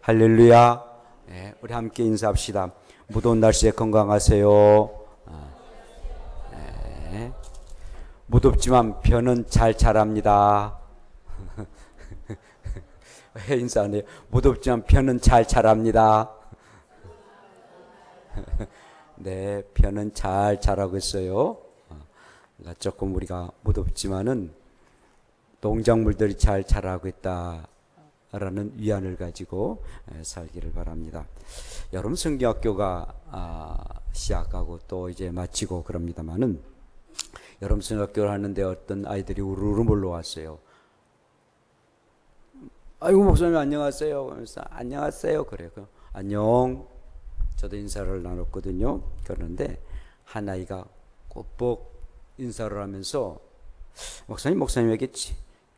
할렐루야. 네, 우리 함께 인사합시다. 무더운 날씨에 건강하세요. 네. 무덥지만 벼는 잘 자랍니다. 왜 인사 안 해요? 무덥지만 벼는 잘 자랍니다. 네, 벼는 잘 자라고 있어요. 조금 우리가 무덥지만은 농작물들이 잘 자라고 있다라는 위안을 가지고 살기를 바랍니다. 여름 성경학교가 시작하고 또 이제 마치고 그럽니다만은 여름 성경학교를 하는데 어떤 아이들이 우르르 몰려왔어요. 아이고 목사님 안녕하세요. 그러면서 안녕하세요 그래요. 안녕. 저도 인사를 나눴거든요. 그러는데 한 아이가 꼬뻑 인사를 하면서 목사님에게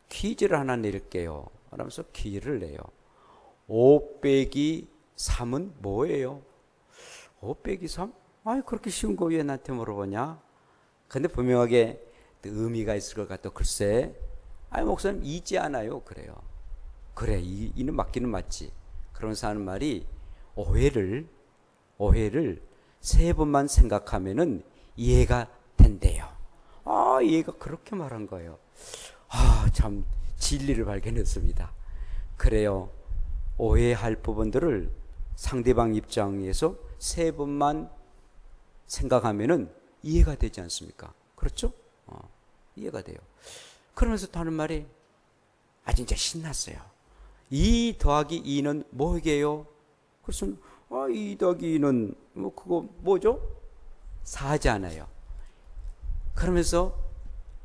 퀴즈를 하나 내릴게요. 그러면서 퀴즈를 내요. 5 빼기 3은 뭐예요? 5 빼기 3? 아이 그렇게 쉬운 거 왜 나한테 물어보냐? 근데 분명하게 의미가 있을 것 같다. 글쎄, 아이 목사님 이지 않아요. 그래요. 그래, 이는 맞기는 맞지. 그러면서 하는 말이 오해를 3번만 생각하면은 이해가 된대요. 얘가 그렇게 말한 거예요. 참 진리를 발견했습니다. 그래요. 오해할 부분들을 상대방 입장에서 3번만 생각하면은 이해가 되지 않습니까? 그렇죠? 이해가 돼요. 그러면서 또 하는 말이 진짜 신났어요. 2 더하기 2는 뭐게요? 그래서 2 더하기 2는 그거 뭐죠? 4잖아요. 그러면서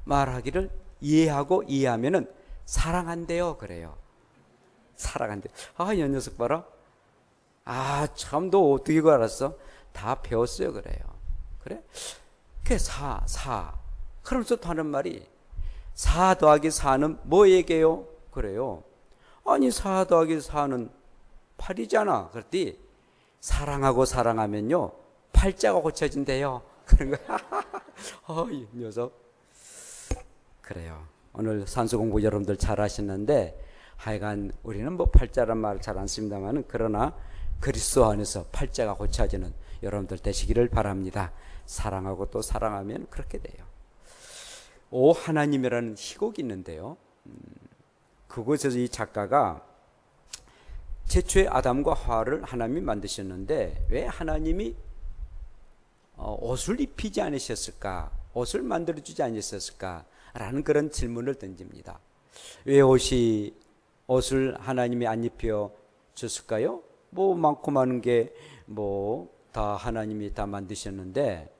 말하기를 이해하고 이해하면은 사랑한대요. 그래요. 사랑한대요. 이 녀석 봐라. 참 너 어떻게 그거 알았어? 다 배웠어요. 그래요. 그래? 그게 4. 그러면서 또 하는 말이 4 더하기 4는 뭐 얘기해요? 그래요. 4 더하기 4는 8이잖아. 그랬더니 사랑하고 사랑하면요 8자가 고쳐진대요. 그런 거야. 이 녀석. 그래요. 오늘 산수 공부 여러분들 잘 하시는데 하여간 우리는 8자란 말 잘 안 씁니다만은 그러나 그리스도 안에서 8자가 고쳐지는 여러분들 되시기를 바랍니다. 사랑하고 또 사랑하면 그렇게 돼요. 오 하나님이라는 희곡이 있는데요. 그곳에서 이 작가가 최초의 아담과 하와를 하나님이 만드셨는데 왜 하나님이 옷을 입히지 않으셨을까? 옷을 만들어주지 않으셨을까? 라는 그런 질문을 던집니다. 왜 옷을 하나님이 안 입혀 줬을까요? 많고 많은 게 다 하나님이 다 만드셨는데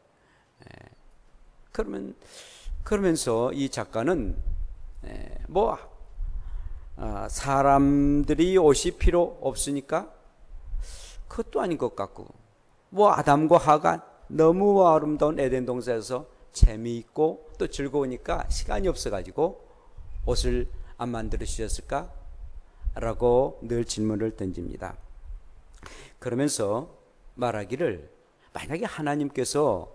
그러면서 이 작가는 사람들이 옷이 필요 없으니까 그것도 아닌 것 같고 아담과 하와가 너무 아름다운 에덴 동산에서 재미있고 또 즐거우니까 시간이 없어가지고 옷을 안 만들어 주셨을까? 라고 늘 질문을 던집니다. 그러면서 말하기를 만약에 하나님께서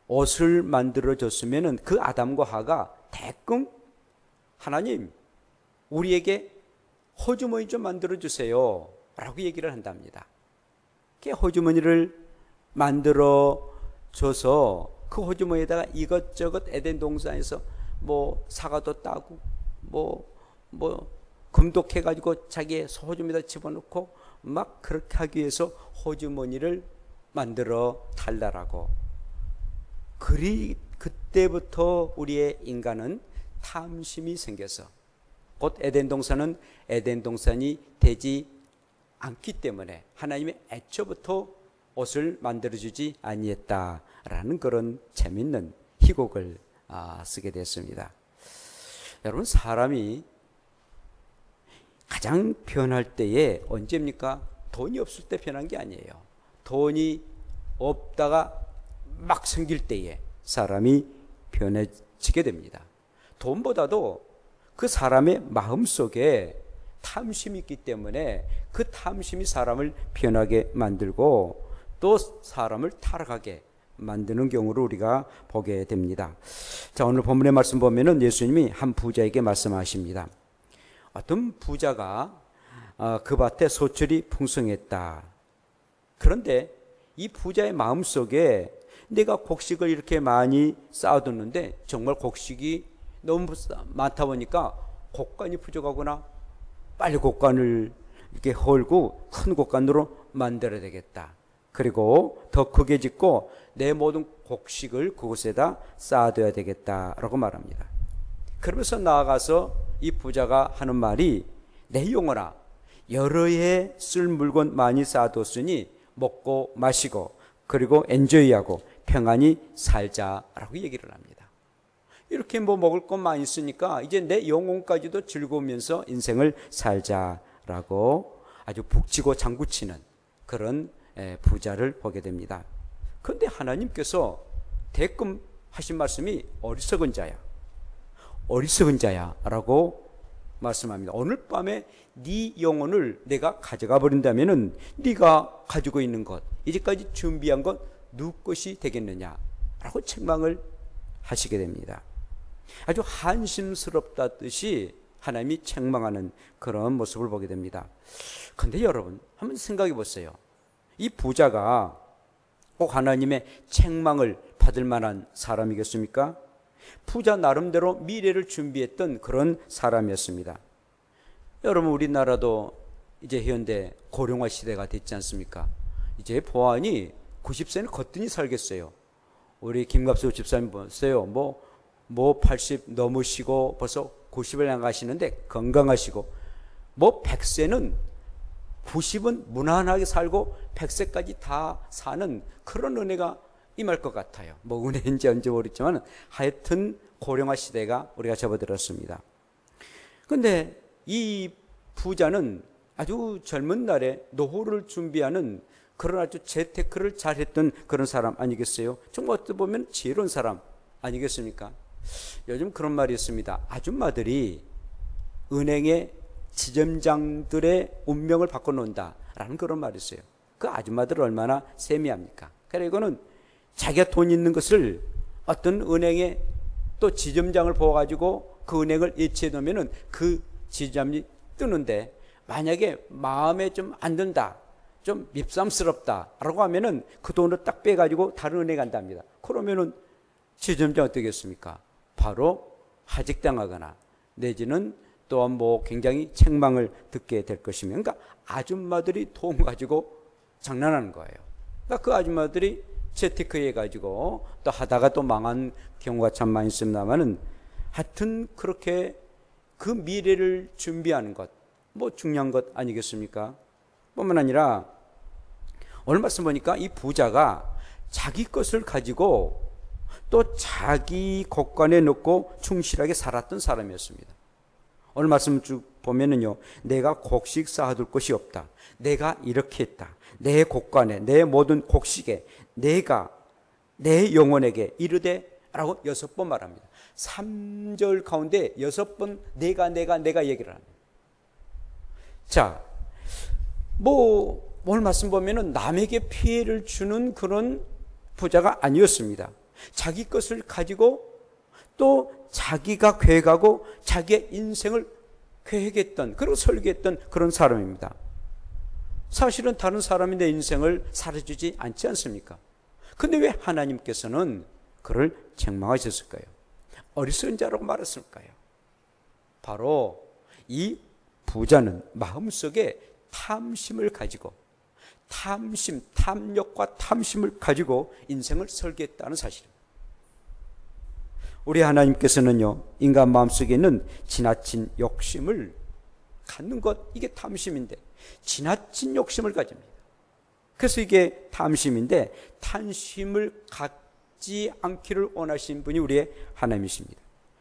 옷을 만들어 줬으면 그 아담과 하와가 대뜸 하나님 우리에게 호주머니 좀 만들어 주세요 라고 얘기를 한답니다. 호주머니를 만들어 줘서 그 호주머니에다가 이것저것 에덴 동산에서 사과도 따고 금독해가지고 자기의 호주머니에다 집어넣고 막 그렇게 하기 위해서 호주머니를 만들어 달라라고. 그때부터 우리의 인간은 탐심이 생겨서 곧 에덴 동산은 에덴 동산이 되지 않기 때문에 하나님의 애초부터 옷을 만들어주지 아니했다라는 그런 재밌는 희곡을 쓰게 됐습니다. 여러분 사람이 가장 변할 때에 언제입니까? 돈이 없을 때 변한 게 아니에요. 돈이 없다가 막 생길 때에 사람이 변해지게 됩니다. 돈보다도 그 사람의 마음속에 탐심이 있기 때문에 그 탐심이 사람을 변하게 만들고 또 사람을 타락하게 만드는 경우를 우리가 보게 됩니다. 자, 오늘 본문의 말씀 보면은 예수님이 한 부자에게 말씀하십니다. 어떤 부자가 그 밭에 소출이 풍성했다. 그런데 이 부자의 마음속에 내가 곡식을 이렇게 많이 쌓아뒀는데 정말 곡식이 너무 많다 보니까 곡간이 부족하구나. 빨리 곡간을 이렇게 헐고 큰 곡간으로 만들어야 되겠다. 그리고 더 크게 짓고 내 모든 곡식을 그곳에다 쌓아둬야 되겠다라고 말합니다. 그러면서 나아가서 이 부자가 하는 말이 내 영혼아 여러 해 쓸 물건 많이 쌓아뒀으니 먹고 마시고 그리고 엔조이하고 평안히 살자라고 얘기를 합니다. 이렇게 뭐 먹을 것 많이 있으니까 이제 내 영혼까지도 즐거우면서 인생을 살자라고 아주 북치고 장구치는 그런 부자를 보게 됩니다. 그런데 하나님께서 대끔 하신 말씀이 어리석은 자야, 어리석은 자야 라고 말씀합니다. 오늘 밤에 네 영혼을 내가 가져가 버린다면은 네가 가지고 있는 것, 이제까지 준비한 것 누구 것이 되겠느냐라고 책망을 하시게 됩니다. 아주 한심스럽다듯이 하나님이 책망하는 그런 모습을 보게 됩니다. 그런데 여러분 한번 생각해 보세요. 이 부자가 꼭 하나님의 책망을 받을 만한 사람이겠습니까? 부자 나름대로 미래를 준비했던 그런 사람이었습니다. 여러분 우리나라도 이제 현대 고령화 시대가 됐지 않습니까? 이제 보아하니 90세는 거뜬히 살겠어요. 우리 김갑수 집사님 보세요. 뭐 80 넘으시고 벌써 90을 향하시는데 건강하시고, 뭐 100세는 90은 무난하게 살고 100세까지 다 사는 그런 은혜가 임할 것 같아요. 뭐 은혜인지 언제 모르겠지만 하여튼 고령화 시대가 우리가 접어들었습니다. 그런데 이 부자는 아주 젊은 날에 노후를 준비하는 그런 아주 재테크를 잘했던 그런 사람 아니겠어요? 정말 어떻게 보면 지혜로운 사람 아니겠습니까? 요즘 그런 말이 있습니다. 아줌마들이 은행의 지점장들의 운명을 바꿔놓는다라는 그런 말이 있어요. 그 아줌마들은 얼마나 세미합니까? 그래 이거는 자기가 돈 있는 것을 어떤 은행에 또 지점장을 보아가지고 그 은행을 예치해 놓으면은 그 지점이 뜨는데, 만약에 마음에 좀 안 든다, 좀 밉삼스럽다라고 하면은 그 돈을 딱 빼가지고 다른 은행에 간답니다. 그러면은 지점장 어떻겠습니까? 바로 하직당하거나 내지는 또한 뭐 굉장히 책망을 듣게 될 것이며, 그러니까 아줌마들이 돈 가지고 장난하는 거예요. 그러니까 그 아줌마들이 재테크해 가지고 또 하다가 또 망한 경우가 참 많이 있습니다만은, 하여튼 그렇게 그 미래를 준비하는 것, 뭐 중요한 것 아니겠습니까? 뿐만 아니라 오늘 말씀 보니까 이 부자가 자기 것을 가지고 또 자기 곳간에 넣고 충실하게 살았던 사람이었습니다. 오늘 말씀 쭉 보면은요, 내가 곡식 쌓아둘 것이 없다, 내가 이렇게 했다, 내 곳간에 내 모든 곡식에 내가 내 영혼에게 이르되 라고 6번 말합니다. 3절 가운데 6번 내가 얘기를 합니다. 자, 뭐 오늘 말씀 보면은 남에게 피해를 주는 그런 부자가 아니었습니다. 자기 것을 가지고 또 자기가 계획하고 자기의 인생을 계획했던, 그리고 설계했던 그런 사람입니다. 사실은 다른 사람이 내 인생을 살아주지 않지 않습니까? 근데 왜 하나님께서는 그를 책망하셨을까요? 어리석은 자라고 말했을까요? 바로 이 부자는 마음속에 탐심을 가지고, 탐욕과 탐심을 가지고 인생을 설계했다는 사실입니다. 우리 하나님께서는요, 인간 마음속에 있는 지나친 욕심을 갖는 것, 이게 탐심인데, 지나친 욕심을 가집니다. 그래서 이게 탐심인데, 탐심을 갖지 않기를 원하신 분이 우리의 하나님이십니다.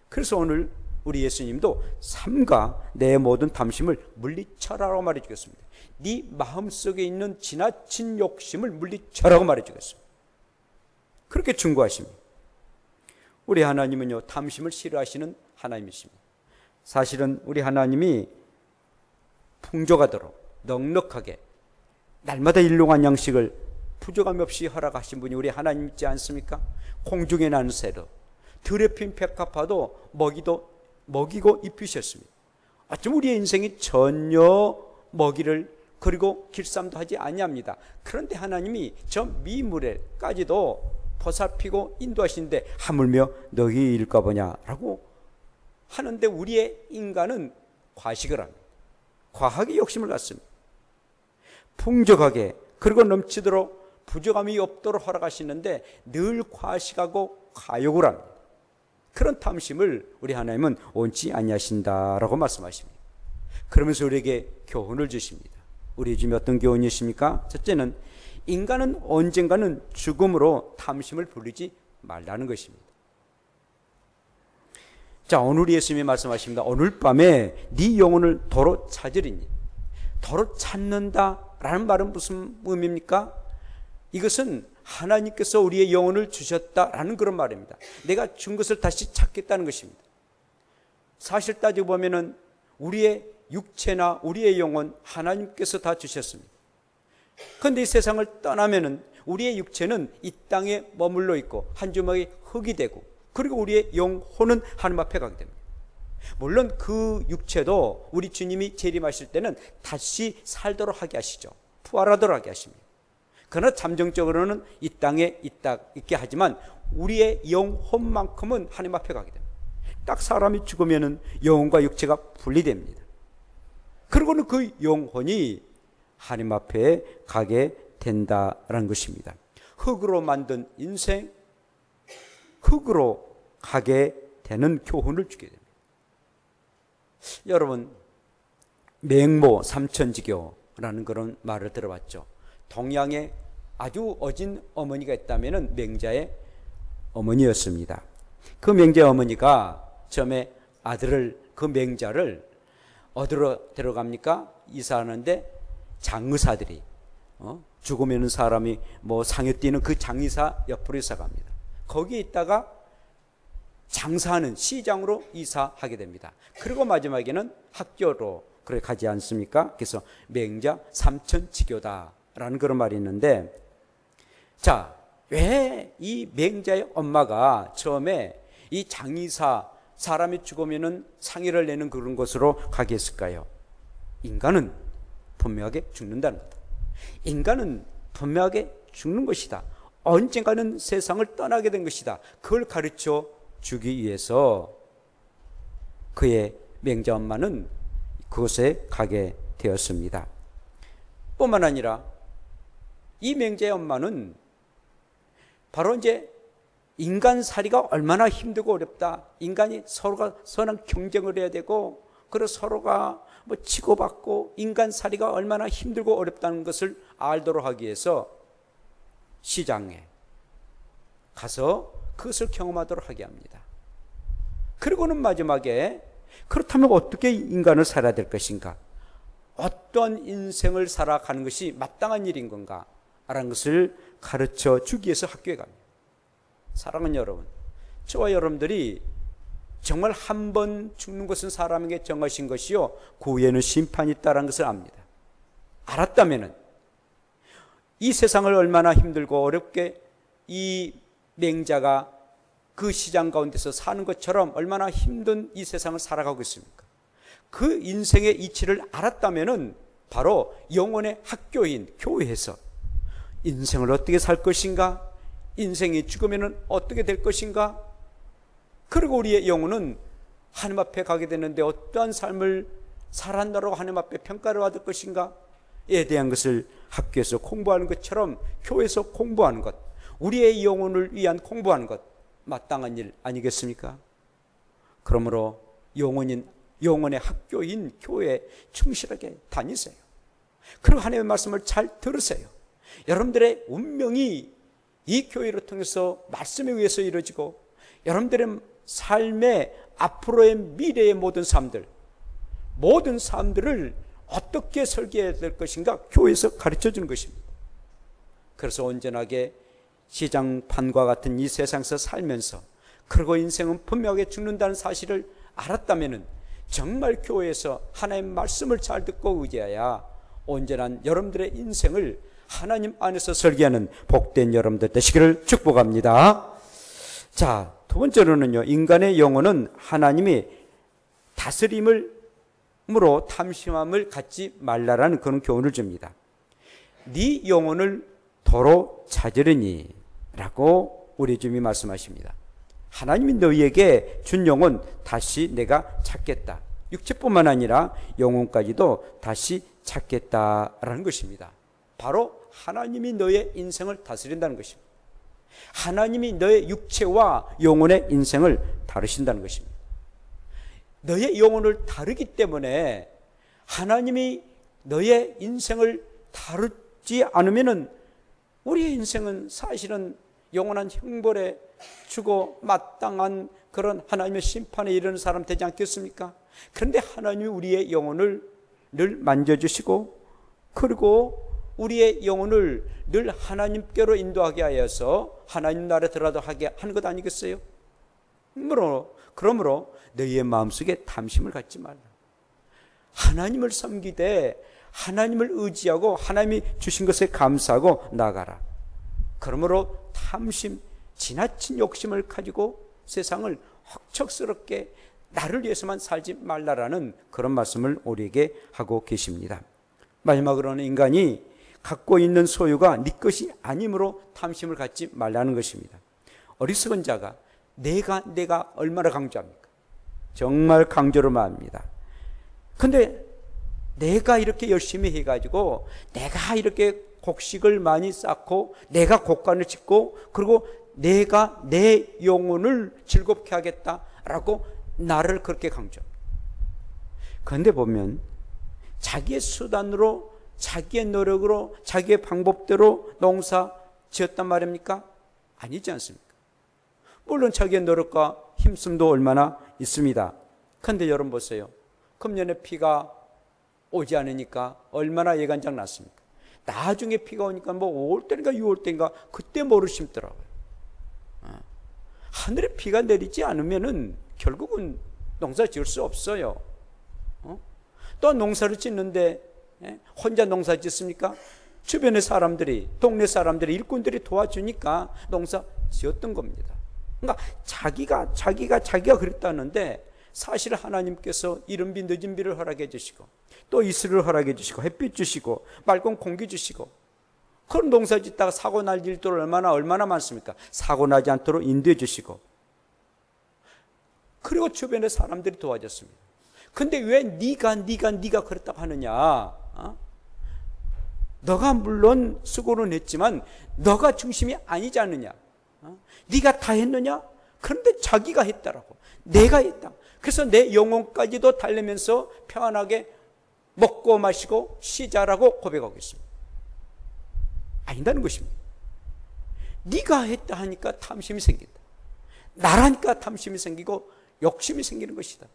그래서 오늘 우리 예수님도 삼가 내 모든 탐심을 물리쳐라라고 말해주겠습니다. 네 마음속에 있는 지나친 욕심을 물리쳐라고 말해주겠습니다. 그렇게 충고하십니다. 우리 하나님은요, 탐심을 싫어하시는 하나님이십니다. 사실은 우리 하나님이 풍족하도록 넉넉하게 날마다 일용할 양식을 부족함 없이 허락하신 분이 우리 하나님 있지 않습니까? 공중에 나는 새도 들에 핀 백합화도 먹이고 입히셨습니다. 어쩜 우리의 인생이 전혀 먹이를 그리고 길쌈도 하지 아니합니다. 그런데 하나님이 저 미물에까지도 보살피고 인도하시는데 하물며 너희 일까 보냐라고 하는데 우리의 인간은 과식을 합니다. 과하게 욕심을 갖습니다. 풍족하게 그리고 넘치도록 부족함이 없도록 허락하시는데 늘 과식하고 과욕을 합니다. 그런 탐심을 우리 하나님은 원치 아니하신다라고 말씀하십니다. 그러면서 우리에게 교훈을 주십니다. 우리 주님이 어떤 교훈이십니까? 첫째는 인간은 언젠가는 죽음으로 탐심을 부리지 말라는 것입니다. 자, 오늘 예수님이 말씀하십니다. 오늘 밤에 네 영혼을 도로 찾으리니. 도로 찾는다라는 말은 무슨 의미입니까? 이것은 하나님께서 우리의 영혼을 주셨다라는 그런 말입니다. 내가 준 것을 다시 찾겠다는 것입니다. 사실 따지고 보면은 우리의 육체나 우리의 영혼 하나님께서 다 주셨습니다. 그런데 이 세상을 떠나면은 우리의 육체는 이 땅에 머물러 있고 한 주먹이 흙이 되고 그리고 우리의 영혼은 하나님 앞에 가게 됩니다. 물론 그 육체도 우리 주님이 재림하실 때는 다시 살도록 하게 하시죠. 부활하도록 하게 하십니다. 그러나 잠정적으로는 이 땅에 있게 하지만 우리의 영혼만큼은 하나님 앞에 가게 됩니다. 딱 사람이 죽으면은 영혼과 육체가 분리됩니다. 그리고는 그 영혼이 하나님 앞에 가게 된다라는 것입니다. 흙으로 만든 인생, 흙으로 가게 되는 교훈을 주게 됩니다. 여러분, 맹모 삼천지교라는 그런 말을 들어봤죠. 동양에 아주 어진 어머니가 있다면 맹자의 어머니였습니다. 그 맹자의 어머니가 처음에 아들을, 그 맹자를 어디로 데려갑니까? 이사하는데 장의사들이 죽으면 사람이 뭐 상에 뛰는 그 장의사 옆으로 이사 갑니다. 거기에 있다가 장사하는 시장으로 이사하게 됩니다. 그리고 마지막에는 학교로 그래 가지 않습니까? 그래서 맹자 삼천지교다라는 그런 말이 있는데, 자, 왜 이 맹자의 엄마가 처음에 이 장의사, 사람이 죽으면은 상의를 내는 그런 곳으로 가게 했을까요? 인간은 분명하게 죽는다는 거다. 인간은 분명하게 죽는 것이다. 언젠가는 세상을 떠나게 된 것이다. 그걸 가르쳐 주기 위해서 그의 맹자 엄마는 그곳에 가게 되었습니다. 뿐만 아니라 이 맹자의 엄마는 바로 이제 인간살이가 얼마나 힘들고 어렵다. 인간이 서로가 선한 경쟁을 해야 되고, 그리고 서로가 뭐 치고받고 인간살이가 얼마나 힘들고 어렵다는 것을 알도록 하기 위해서 시장에 가서 그것을 경험하도록 하게 합니다. 그리고는 마지막에 그렇다면 어떻게 인간을 살아야 될 것인가? 어떤 인생을 살아가는 것이 마땅한 일인 건가? 라는 것을 가르쳐 주기 위해서 학교에 갑니다. 사랑하는 여러분, 저와 여러분들이 정말 한 번 죽는 것은 사람에게 정하신 것이요 그 후에는 심판이 있다는 것을 압니다. 알았다면 이 세상을 얼마나 힘들고 어렵게 이 맹자가 그 시장 가운데서 사는 것처럼 얼마나 힘든 이 세상을 살아가고 있습니까? 그 인생의 이치를 알았다면 바로 영혼의 학교인 교회에서 인생을 어떻게 살 것인가? 인생이 죽으면 어떻게 될 것인가? 그리고 우리의 영혼은 하나님 앞에 가게 되는데 어떠한 삶을 살았나라고 하나님 앞에 평가를 받을 것인가? 에 대한 것을 학교에서 공부하는 것처럼 교회에서 공부하는 것, 우리의 영혼을 위한 공부하는 것, 마땅한 일 아니겠습니까? 그러므로 영혼의 학교인 교회에 충실하게 다니세요. 그리고 하나님의 말씀을 잘 들으세요. 여러분들의 운명이 이 교회를 통해서 말씀에 의해서 이루어지고 여러분들의 삶의 앞으로의 미래의 모든 삶들을 어떻게 설계해야 될 것인가 교회에서 가르쳐주는 것입니다. 그래서 온전하게 시장판과 같은 이 세상에서 살면서 그리고 인생은 분명하게 죽는다는 사실을 알았다면 정말 교회에서 하나님의 말씀을 잘 듣고 의지해야 온전한 여러분들의 인생을 하나님 안에서 설계하는 복된 여러분들 되시기를 축복합니다. 자, 두 번째로는요, 인간의 영혼은 하나님이 다스림을 탐심으로 탐심함을 갖지 말라라는 그런 교훈을 줍니다. 네 영혼을 도로 찾으려니 라고 우리 주님이 말씀하십니다. 하나님이 너희에게 준 영혼 다시 내가 찾겠다. 육체뿐만 아니라 영혼까지도 다시 찾겠다라는 것입니다. 바로 하나님이 너의 인생을 다스린다는 것입니다. 하나님이 너의 육체와 영혼의 인생을 다루신다는 것입니다. 너의 영혼을 다루기 때문에 하나님이 너의 인생을 다루지 않으면은 우리의 인생은 사실은 영원한 형벌에 주고 마땅한 그런 하나님의 심판에 이르는 사람 되지 않겠습니까? 그런데 하나님이 우리의 영혼을 늘 만져주시고 그리고 우리의 영혼을 늘 하나님께로 인도하게 하여서 하나님 나라에 들어가게 하는 것 아니겠어요? 그러므로 너희의 마음속에 탐심을 갖지 말라. 하나님을 섬기되 하나님을 의지하고 하나님이 주신 것에 감사하고 나아가라. 그러므로 탐심, 지나친 욕심을 가지고 세상을 헛척스럽게 나를 위해서만 살지 말라라는 그런 말씀을 우리에게 하고 계십니다. 마지막으로는 인간이 갖고 있는 소유가 네 것이 아니므로 탐심을 갖지 말라는 것입니다. 어리석은 자가 내가 얼마나 강조합니까? 정말 강조를 말합니다. 근데 내가 이렇게 열심히 해가지고 내가 이렇게 곡식을 많이 쌓고 내가 곡간을 짓고 그리고 내가 내 영혼을 즐겁게 하겠다라고 나를 그렇게 강조합니다. 그런데 보면 자기의 수단으로 자기의 노력으로 자기의 방법대로 농사 지었단 말입니까? 아니지 않습니까? 물론 자기의 노력과 힘씀도 얼마나 있습니다. 그런데 여러분 보세요. 금년에 비가 오지 않으니까 얼마나 예간장 났습니까? 나중에 비가 오니까 뭐 5월 때인가 6월 때인가 그때 뭐를 심더라고요. 하늘에 비가 내리지 않으면은 결국은 농사 지을 수 없어요. 또 농사를 짓는데 혼자 농사 짓습니까? 주변의 사람들이, 동네 사람들이, 일꾼들이 도와주니까 농사 지었던 겁니다. 그러니까 자기가 그랬다는데 사실 하나님께서 이른 비 늦은 비를 허락해 주시고 또 이슬을 허락해 주시고 햇빛 주시고 맑은 공기 주시고 그런 농사 짓다가 사고 날 일도 얼마나 많습니까? 사고 나지 않도록 인도해 주시고 그리고 주변의 사람들이 도와줬습니다. 근데 왜 네가 그랬다고 하느냐? 너가 물론 수고는 했지만 너가 중심이 아니지 않느냐? 네가 다 했느냐? 그런데 자기가 했다라고. 내가 했다. 그래서 내 영혼까지도 달래면서 평안하게 먹고 마시고 쉬자라고 고백하고 있습니다. 아니다는 것입니다. 네가 했다 하니까 탐심이 생긴다. 나라니까 탐심이 생기고 욕심이 생기는 것이다.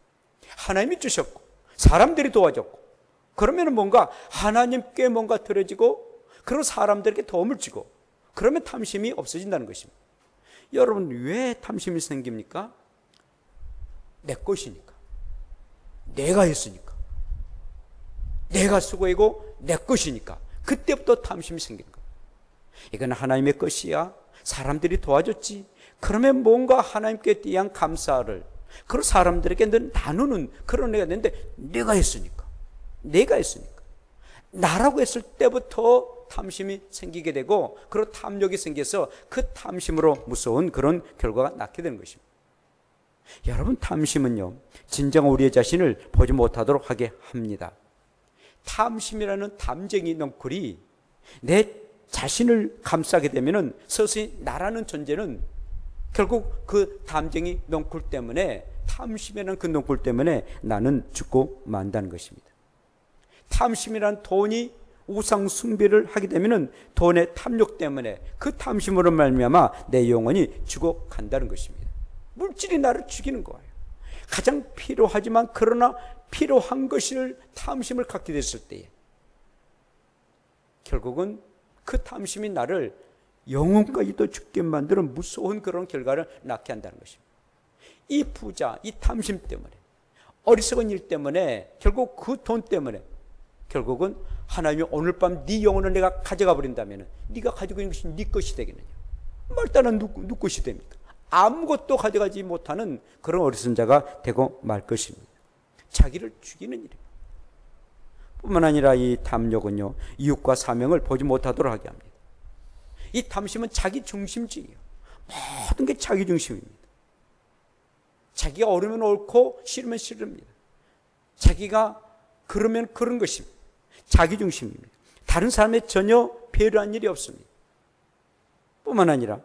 하나님이 주셨고 사람들이 도와줬고 그러면 뭔가 하나님께 뭔가 드려지고 그런 사람들에게 도움을 주고 그러면 탐심이 없어진다는 것입니다. 여러분 왜 탐심이 생깁니까? 내 것이니까. 내가 했으니까. 내가 수고하고 내 것이니까. 그때부터 탐심이 생기는 거예요. 이건 하나님의 것이야. 사람들이 도와줬지. 그러면 뭔가 하나님께 대한 감사를 그런 사람들에게 나누는 그런 애가 있는데 내가 했으니까. 나라고 했을 때부터 탐심이 생기게 되고 그런 탐욕이 생겨서 그 탐심으로 무서운 그런 결과가 낳게 되는 것입니다. 여러분 탐심은요 진정 우리의 자신을 보지 못하도록 하게 합니다. 탐심이라는 담쟁이 넝쿨이 내 자신을 감싸게 되면은 서서히 나라는 존재는 결국 그 담쟁이 넝쿨 때문에 탐심이라는 그 넝쿨 때문에 나는 죽고 만다는 것입니다. 탐심이란 돈이 우상 숭배를 하게 되면은 돈의 탐욕 때문에 그 탐심으로 말미암아 내 영혼이 죽어간다는 것입니다. 물질이 나를 죽이는 거예요. 가장 필요하지만 그러나 필요한 것을 탐심을 갖게 됐을 때에 결국은 그 탐심이 나를 영혼까지도 죽게 만드는 무서운 그런 결과를 낳게 한다는 것입니다. 이 부자, 이 탐심 때문에 어리석은 일 때문에 결국 그 돈 때문에 결국은 하나님이 오늘 밤 네 영혼을 내가 가져가 버린다면 네가 가지고 있는 것이 네 것이 되겠느냐? 말따는 누구 것이 됩니까? 아무것도 가져가지 못하는 그런 어리석은 자가 되고 말 것입니다. 자기를 죽이는 일입니다. 뿐만 아니라 이 탐욕은요, 이웃과 사명을 보지 못하도록 하게 합니다. 이 탐심은 자기 중심주의예요. 모든 게 자기 중심입니다. 자기가 옳으면 옳고 싫으면 싫습니다. 자기가 그러면 그런 것입니다. 자기 중심입니다. 다른 사람에 전혀 배려한 일이 없습니다. 뿐만 아니라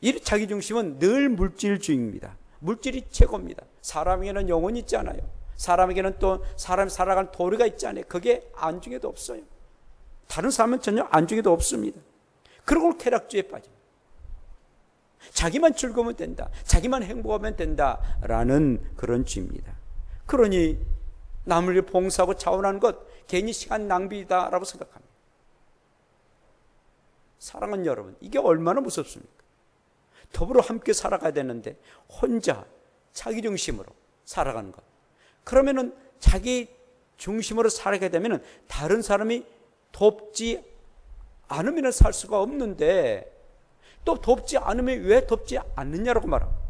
이 자기 중심은 늘 물질주의입니다. 물질이 최고입니다. 사람에게는 영혼이 있지 않아요. 사람에게는 또 사람이 살아가는 도리가 있지 않아요. 그게 안중에도 없어요. 다른 사람은 전혀 안중에도 없습니다. 그리고 쾌락주의에 빠집니다. 자기만 즐거우면 된다, 자기만 행복하면 된다라는 그런 주의입니다. 그러니 남을 위해 봉사하고 자원하는 것 괜히 시간 낭비다라고 생각합니다. 사랑하는 여러분, 이게 얼마나 무섭습니까? 더불어 함께 살아가야 되는데 혼자 자기 중심으로 살아가는 것. 그러면은 자기 중심으로 살아가게 되면은 다른 사람이 돕지 않으면 살 수가 없는데, 또 돕지 않으면 왜 돕지 않느냐라고 말합니다.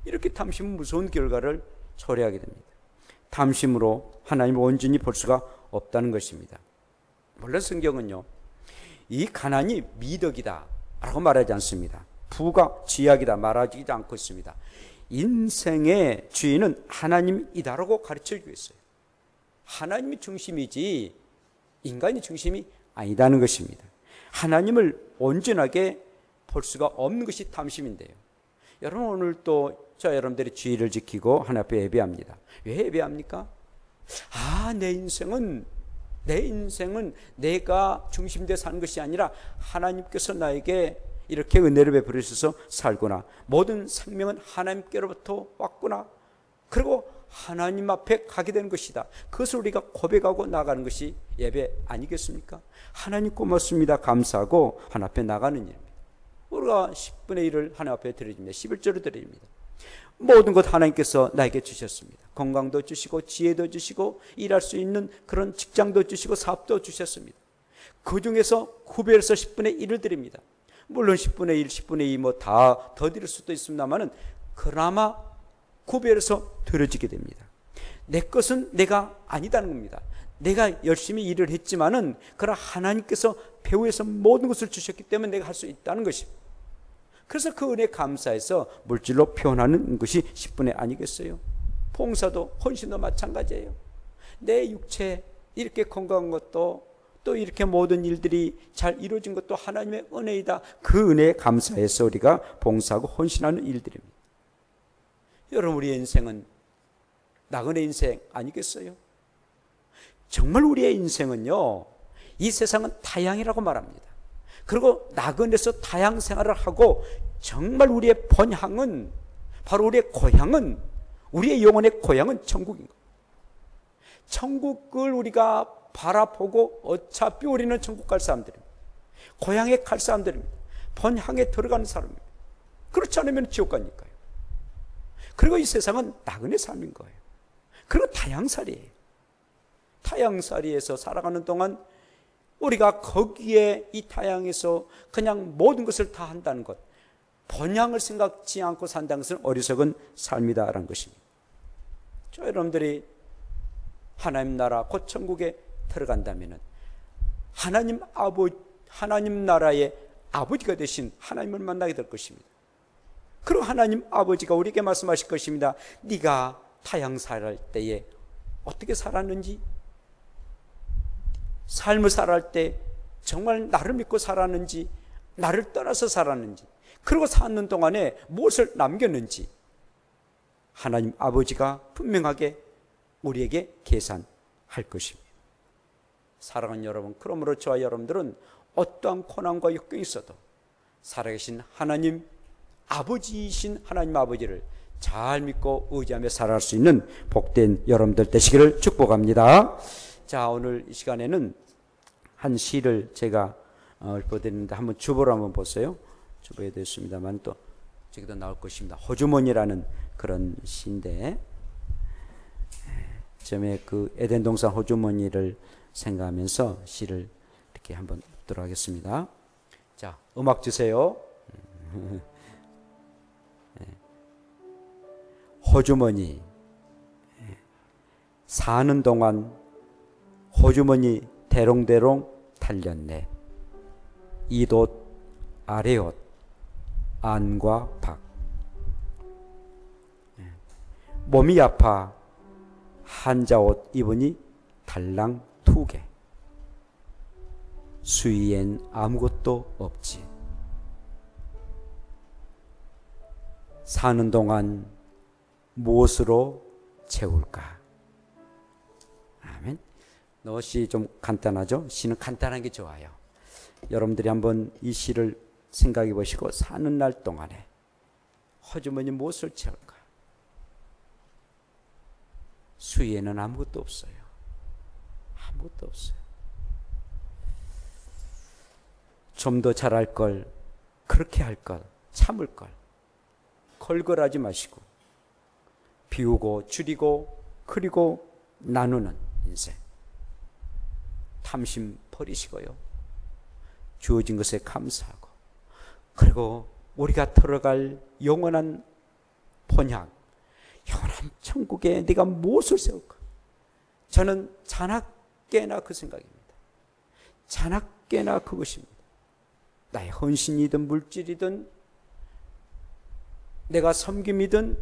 이렇게 탐심은 무서운 결과를 초래하게 됩니다. 탐심으로 하나님을 온전히 볼 수가 없다는 것입니다. 물론 성경은요, 이 가난이 미덕이다 라고 말하지 않습니다. 부가 쥐약이다 말하지 않고 있습니다. 인생의 주인은 하나님이다라고 가르쳐주고 있어요. 하나님이 중심이지 인간이 중심이 아니다는 것입니다. 하나님을 온전하게 볼 수가 없는 것이 탐심인데요. 여러분, 오늘 또 저 여러분들이 주의를 지키고 하나님 앞에 예배합니다. 왜 예배합니까? 내 인생은 내가 중심되어 사는 것이 아니라 하나님께서 나에게 이렇게 은혜를 베풀어 주셔서 살구나. 모든 생명은 하나님께로부터 왔구나. 그리고 하나님 앞에 가게 되는 것이다. 그것을 우리가 고백하고 나가는 것이 예배 아니겠습니까? 하나님 고맙습니다, 감사하고 하나님 앞에 나가는 일입니다. 우리가 10분의 1을 하나님 앞에 드립니다. 11조를 드립니다. 모든 것 하나님께서 나에게 주셨습니다. 건강도 주시고 지혜도 주시고 일할 수 있는 그런 직장도 주시고 사업도 주셨습니다. 그 중에서 구별해서 10분의 1을 드립니다. 물론 10분의 1, 10분의 2 뭐 다 더 드릴 수도 있습니다만은 그나마 구별해서 드려지게 됩니다. 내 것은 내가 아니다는 겁니다. 내가 열심히 일을 했지만은 그러나 하나님께서 배후에서 모든 것을 주셨기 때문에 내가 할 수 있다는 것입니다. 그래서 그 은혜 감사해서 물질로 표현하는 것이 10분의 아니겠어요? 봉사도 헌신도 마찬가지예요. 내 육체 이렇게 건강한 것도 또 이렇게 모든 일들이 잘 이루어진 것도 하나님의 은혜이다. 그 은혜에 감사해서 우리가 봉사하고 헌신하는 일들입니다. 여러분, 우리의 인생은 나그네 인생 아니겠어요? 정말 우리의 인생은요, 이 세상은 타향이라고 말합니다. 그리고 나그네에서 타향 생활을 하고 정말 우리의 본향은, 바로 우리의 고향은, 우리의 영혼의 고향은 천국인 거예요. 천국을 우리가 바라보고 어차피 우리는 천국 갈 사람들입니다. 고향에 갈 사람들입니다. 본향에 들어가는 사람입니다. 그렇지 않으면 지옥 가니까요. 그리고 이 세상은 나그네 삶인 거예요. 그리고 타향살이에요. 타향살이에서 살아가는 동안 우리가 거기에 이 타향에서 그냥 모든 것을 다 한다는 것, 본향을 생각지 않고 산다는 것은 어리석은 삶이다라는 것입니다. 저 여러분들이 하나님 나라 곧 천국에 들어간다면은 하나님 나라의 아버지가 되신 하나님을 만나게 될 것입니다. 그리고 하나님 아버지가 우리에게 말씀하실 것입니다. 네가 타향 살할 때에 어떻게 살았는지, 삶을 살아갈 때 정말 나를 믿고 살았는지, 나를 떠나서 살았는지, 그리고 사는 동안에 무엇을 남겼는지 하나님 아버지가 분명하게 우리에게 계산할 것입니다. 사랑하는 여러분, 그러므로 저와 여러분들은 어떠한 고난과 역경이 있어도 살아계신 하나님 아버지이신 하나님 아버지를 잘 믿고 의지하며 살아갈 수 있는 복된 여러분들 되시기를 축복합니다. 자, 오늘 이 시간에는 한 시를 제가 읊어드리는데 한번 주보를 한번 보세요. 주보에 됐습니다만 또 저기도 나올 것입니다. 호주머니라는 그런 시인데, 처음에 그 에덴 동산 호주머니를 생각하면서 시를 이렇게 한번 읽도록 하겠습니다. 자, 음악 주세요. 호주머니. 사는 동안 호주머니 대롱대롱 달렸네. 이옷 아래옷 안과 밖. 몸이 아파 한자옷 입으니 달랑 2개. 수위엔 아무것도 없지. 사는 동안 무엇으로 채울까? 아멘. 시 좀 간단하죠? 시는 간단한 게 좋아요. 여러분들이 한번 이 시를 생각해 보시고, 사는 날 동안에 호주머니 무엇을 채울까? 수위에는 아무것도 없어요. 아무것도 없어요. 좀 더 잘할 걸, 그렇게 할 걸, 참을 걸, 걸걸하지 마시고 비우고 줄이고 그리고 나누는 인생. 탐심 버리시고요. 주어진 것에 감사하고, 그리고 우리가 들어갈 영원한 본향, 영원한 천국에 네가 무엇을 세울까? 저는 자나깨나 그 생각입니다. 자나깨나 그것입니다. 나의 헌신이든 물질이든 내가 섬김이든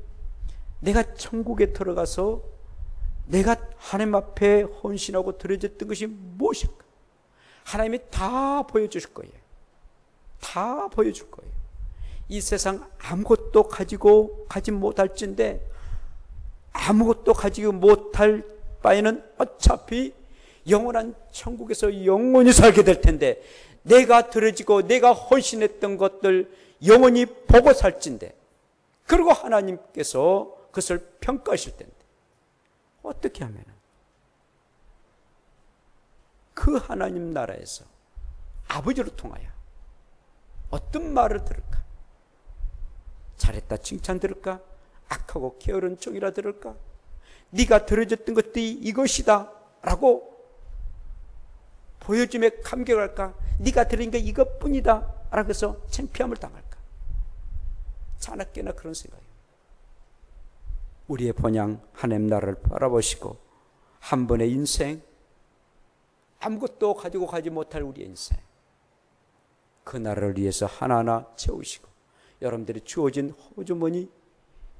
내가 천국에 들어가서 내가 하나님 앞에 헌신하고 드려졌던 것이 무엇일까? 하나님이 다 보여주실 거예요. 다 보여줄 거예요. 이 세상 아무것도 가지고 가지 못할진데, 아무것도 가지고 못할 바에는 어차피 영원한 천국에서 영원히 살게 될 텐데, 내가 드려지고 내가 헌신했던 것들 영원히 보고 살진데, 그리고 하나님께서 그것을 평가하실 텐데, 어떻게 하면 그 하나님 나라에서 아버지로 통하여 어떤 말을 들을까? 잘했다 칭찬 들을까? 악하고 게으른 종이라 들을까? 네가 들어줬던 것들이 이것이다 라고 보여줌에 감격할까? 네가 드린 게 이것뿐이다 라고 해서 창피함을 당할까? 자나깨나 그런 생각이에요. 우리의 본향 하나님 나라를 바라보시고, 한 번의 인생, 아무것도 가지고 가지 못할 우리의 인생, 그 나라를 위해서 하나하나 채우시고, 여러분들이 주어진 호주머니,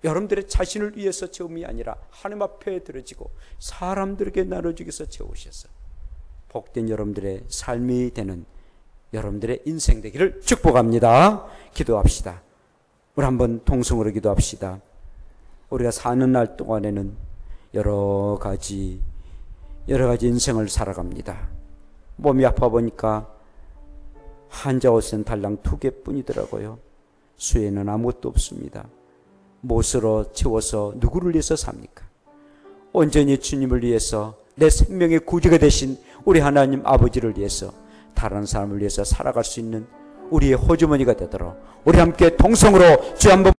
여러분들의 자신을 위해서 채움이 아니라 하나님 앞에 들어지고 사람들에게 나눠주기 위해서 채우셔서 복된 여러분들의 삶이 되는 여러분들의 인생 되기를 축복합니다. 기도합시다. 우리 한번 통성으로 기도합시다. 우리가 사는 날 동안에는 여러 가지 인생을 살아갑니다. 몸이 아파 보니까 한자 옷은 달랑 2개뿐이더라고요. 수에는 아무것도 없습니다. 무엇으로 채워서 누구를 위해서 삽니까? 온전히 주님을 위해서, 내 생명의 구주가 되신 우리 하나님 아버지를 위해서, 다른 사람을 위해서 살아갈 수 있는 우리의 호주머니가 되도록 우리 함께 동성으로 주 한번